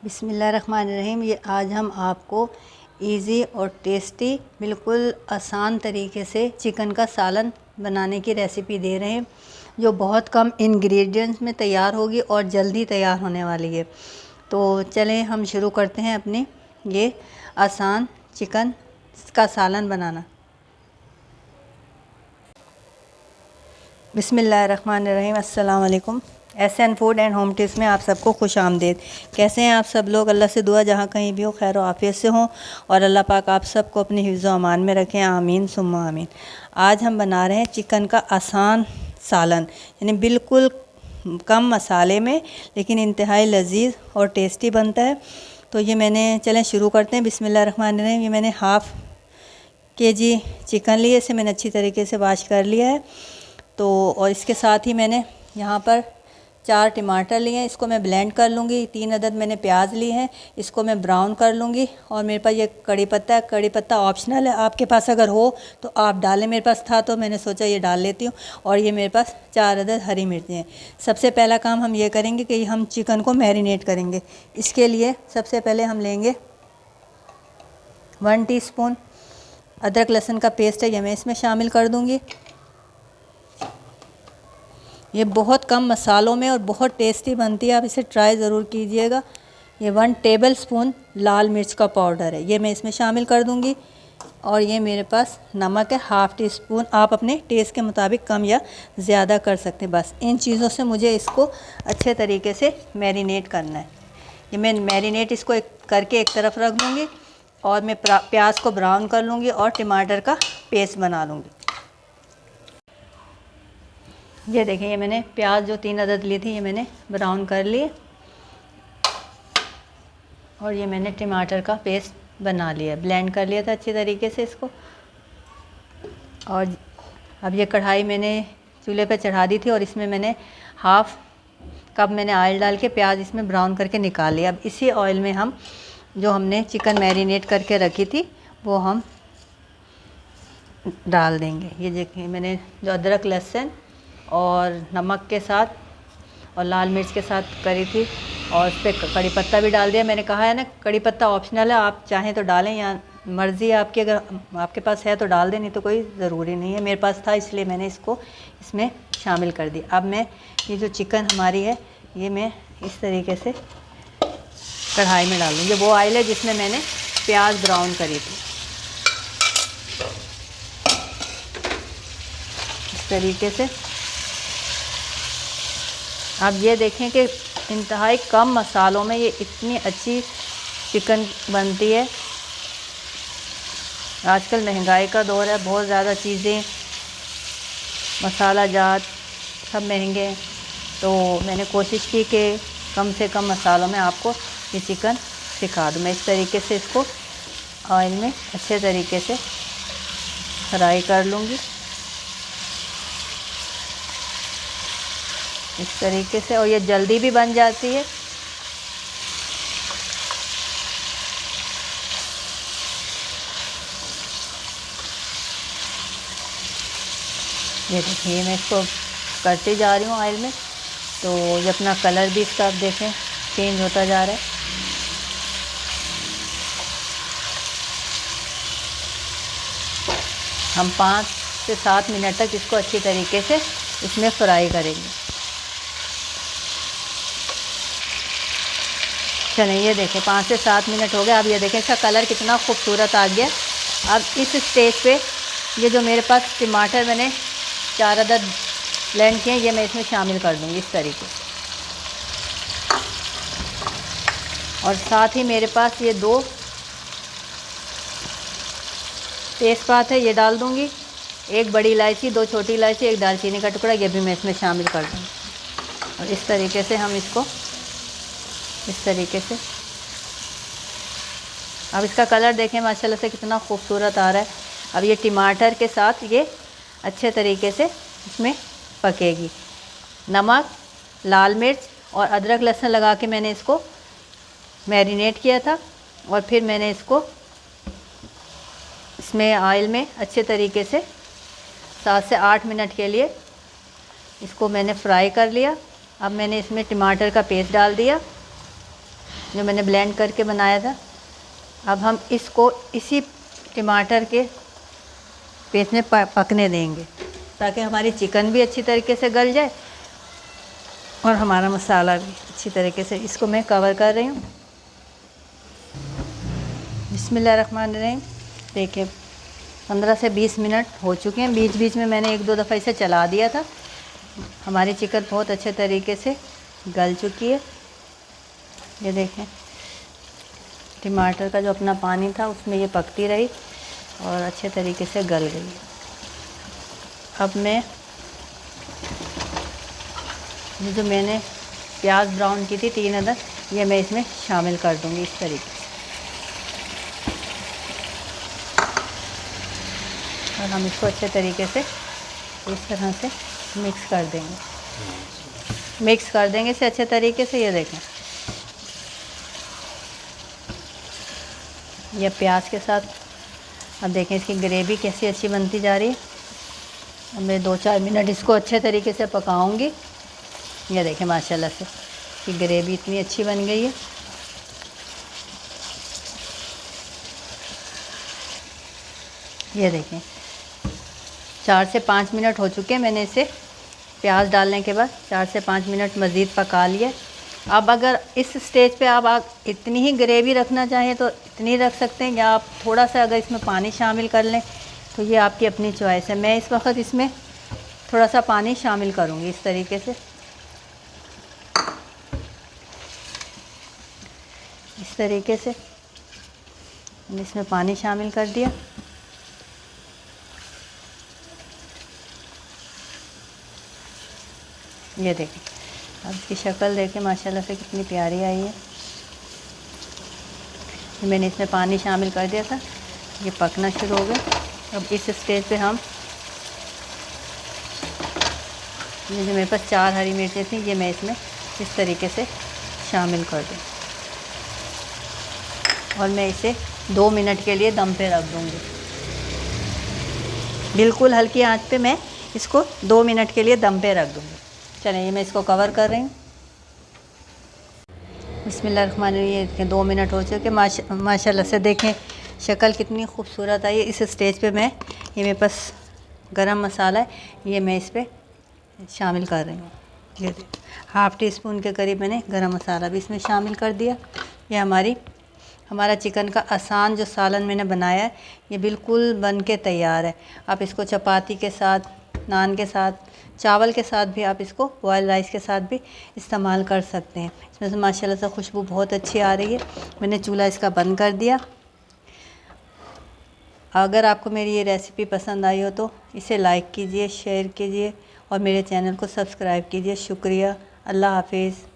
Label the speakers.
Speaker 1: बिस्मिल्लाहिर्रहमानिर्रहीम। ये आज हम आपको इजी और टेस्टी बिल्कुल आसान तरीके से चिकन का सालन बनाने की रेसिपी दे रहे हैं, जो बहुत कम इंग्रेडिएंट्स में तैयार होगी और जल्दी तैयार होने वाली है। तो चलें हम शुरू करते हैं अपने ये आसान चिकन का सालन बनाना। बिस्मिल्लाहिर्रहमानिर्रहीम। अस्सलाम वालेकुम। SN food and home tips में आप सबको खुश आमदीद। कैसे हैं आप सब लोग? अल्लाह से दुआ जहाँ कहीं भी हो खैर व आफियत से हों और अल्लाह पाक आप सबको अपनी हिफ्ज़ व अमान में रखें। आमीन सुम्मा आमीन। आज हम बना रहे हैं चिकन का आसान सालन, यानी बिल्कुल कम मसाले में लेकिन इंतहाई लजीज और टेस्टी बनता है। तो ये मैंने चलें शुरू करते हैं। बिस्मिल्लाहिर्रहमानिर्रहीम। ये मैंने हाफ़ kg चिकन लिए, इसे मैंने अच्छी तरीके से वॉश कर लिया है। तो और इसके साथ ही मैंने यहाँ पर 4 टमाटर लिए हैं, इसको मैं ब्लेंड कर लूँगी। 3 अदद मैंने प्याज लिए हैं, इसको मैं ब्राउन कर लूँगी। और मेरे पास ये कड़ी पत्ता है, कड़ी पत्ता ऑप्शनल है, आपके पास अगर हो तो आप डालें। मेरे पास था तो मैंने सोचा ये डाल लेती हूँ। और ये मेरे पास 4 अदद हरी मिर्चें हैं। सबसे पहला काम हम ये करेंगे कि हम चिकन को मैरिनेट करेंगे। इसके लिए सबसे पहले हम लेंगे 1 टीस्पून अदरक लहसुन का पेस्ट है, ये मैं इसमें शामिल कर दूँगी। ये बहुत कम मसालों में और बहुत टेस्टी बनती है, आप इसे ट्राई ज़रूर कीजिएगा। ये 1 टेबल स्पून लाल मिर्च का पाउडर है, ये मैं इसमें शामिल कर दूंगी। और ये मेरे पास नमक है, हाफ़ टी स्पून। आप अपने टेस्ट के मुताबिक कम या ज़्यादा कर सकते हैं। बस इन चीज़ों से मुझे इसको अच्छे तरीके से मैरिनेट करना है। ये मैं मैरिनेट इसको करके एक तरफ रख दूँगी और मैं प्याज को ब्राउन कर लूँगी और टमाटर का पेस्ट बना लूँगी। ये देखें, ये मैंने प्याज जो 3 अदद ली थी ये मैंने ब्राउन कर लिए और ये मैंने टमाटर का पेस्ट बना लिया, ब्लेंड कर लिया था अच्छी तरीके से इसको। और अब ये कढ़ाई मैंने चूल्हे पे चढ़ा दी थी और इसमें मैंने हाफ़ कप मैंने ऑयल डाल के प्याज इसमें ब्राउन करके निकाल लिया। अब इसी ऑयल में हम जो हमने चिकन मैरिनेट करके रखी थी वो हम डाल देंगे। ये देखिए मैंने जो अदरक लहसुन और नमक के साथ और लाल मिर्च के साथ करी थी और उस पर कड़ी पत्ता भी डाल दिया। मैंने कहा है ना, कड़ी पत्ता ऑप्शनल है, आप चाहें तो डालें या मर्ज़ी है आपकी, अगर आपके पास है तो डाल दें, नहीं तो कोई ज़रूरी नहीं है। मेरे पास था इसलिए मैंने इसको इसमें शामिल कर दिया। अब मैं ये जो चिकन हमारी है ये मैं इस तरीके से कढ़ाई में डाल दूँ। ये वो ऑयल है जिसमें मैंने प्याज ब्राउन करी थी। इस तरीके से आप ये देखें कि इंतहाई कम मसालों में ये इतनी अच्छी चिकन बनती है। आजकल महंगाई का दौर है, बहुत ज़्यादा चीज़ें मसाला जात सब महंगे हैं, तो मैंने कोशिश की कि कम से कम मसालों में आपको ये चिकन सिखा दूँ। मैं इस तरीके से इसको ऑयल में अच्छे तरीके से फ्राई कर लूँगी, इस तरीके से। और ये जल्दी भी बन जाती है। ये देखिए मैं इसको करती जा रही हूँ ऑयल में, तो ये अपना कलर भी इसका आप देखें चेंज होता जा रहा है। हम 5 से 7 मिनट तक इसको अच्छी तरीके से इसमें फ्राई करेंगे। चलें, ये देखें 5 से 7 मिनट हो गए। अब ये देखें इसका कलर कितना खूबसूरत आ गया। अब इस स्टेज पे ये जो मेरे पास टमाटर मैंने 4 अदद ब्लेंड किए ये मैं इसमें शामिल कर दूँगी इस तरीके से। और साथ ही मेरे पास ये 2 तेज़पात है, ये डाल दूँगी। 1 बड़ी इलायची, 2 छोटी इलायची, 1 दालचीनी का टुकड़ा, ये भी मैं इसमें शामिल कर दूँगी। और इस तरीके से हम इसको इस तरीके से, अब इसका कलर देखें माशाल्लाह से कितना खूबसूरत आ रहा है। अब ये टमाटर के साथ ये अच्छे तरीके से इसमें पकेगी। नमक, लाल मिर्च और अदरक लहसुन लगा के मैंने इसको मैरिनेट किया था और फिर मैंने इसको इसमें ऑयल में अच्छे तरीके से 7 से 8 मिनट के लिए इसको मैंने फ्राई कर लिया। अब मैंने इसमें टमाटर का पेस्ट डाल दिया जो मैंने ब्लेंड करके बनाया था। अब हम इसको इसी टमाटर के पेस्ट में पकने देंगे ताकि हमारी चिकन भी अच्छी तरीके से गल जाए और हमारा मसाला भी अच्छी तरीके से। इसको मैं कवर कर रही हूँ। बिस्मिल्लाहिर्रहमानिर्रहीम। देखिए 15 से 20 मिनट हो चुके हैं। बीच बीच में मैंने 1-2 दफ़ा इसे चला दिया था। हमारी चिकन बहुत अच्छे तरीके से गल चुकी है। ये देखें, टमाटर का जो अपना पानी था उसमें ये पकती रही और अच्छे तरीके से गल गई। अब मैं ये जो मैंने प्याज ब्राउन की थी 3 अदद, ये मैं इसमें शामिल कर दूंगी इस तरीके से। और हम इसको अच्छे तरीके से इस तरह से मिक्स कर देंगे इसे अच्छे तरीके से। ये देखें, ये प्याज के साथ अब देखें इसकी ग्रेवी कैसी अच्छी बनती जा रही है। अब मैं 2-4 मिनट इसको अच्छे तरीके से पकाऊंगी। ये देखें माशाल्लाह से कि ग्रेवी इतनी अच्छी बन गई है। ये देखें 4 से 5 मिनट हो चुके हैं। मैंने इसे प्याज डालने के बाद 4 से 5 मिनट मज़ीद पका लिया। अब अगर इस स्टेज पे आप इतनी ही ग्रेवी रखना चाहें तो इतनी रख सकते हैं, या आप थोड़ा सा अगर इसमें पानी शामिल कर लें तो ये आपकी अपनी चॉइस है। मैं इस वक्त इसमें थोड़ा सा पानी शामिल करूँगी इस तरीके से। इस तरीके से मैंने इसमें पानी शामिल कर दिया। ये देखें, अब इसकी शक्ल देखें माशाल्लाह से कितनी प्यारी आई है। मैंने इसमें पानी शामिल कर दिया था, ये पकना शुरू हो गया। अब इस स्टेज पे हम ये जो मेरे पास 4 हरी मिर्चें थी ये मैं इसमें इस तरीके से शामिल कर दूँ और मैं इसे 2 मिनट के लिए दम पे रख दूँगी। बिल्कुल हल्की आंच पे मैं इसको 2 मिनट के लिए दम पे रख दूँगी। चलिए मैं इसको कवर कर रही हूँ। बिस्मिल्लाहिर्रहमानिर्रहीम। ये 2 मिनट हो चुके। माशाल्लाह से देखें शक्ल कितनी खूबसूरत आई है। इस स्टेज पे मैं ये मेरे पास गरम मसाला है, ये मैं इस पर शामिल कर रही हूँ। ये 1/2 टीस्पून के करीब मैंने गरम मसाला भी इसमें शामिल कर दिया। ये हमारा चिकन का आसान जो सालन मैंने बनाया है ये बिल्कुल बन के तैयार है। आप इसको चपाती के साथ, नान के साथ, चावल के साथ भी, आप इसको बॉयल राइस के साथ भी इस्तेमाल कर सकते हैं। इसमें से माशाल्लाह से खुशबू बहुत अच्छी आ रही है। मैंने चूल्हा इसका बंद कर दिया। अगर आपको मेरी ये रेसिपी पसंद आई हो तो इसे लाइक कीजिए, शेयर कीजिए और मेरे चैनल को सब्सक्राइब कीजिए। शुक्रिया। अल्लाह हाफिज़।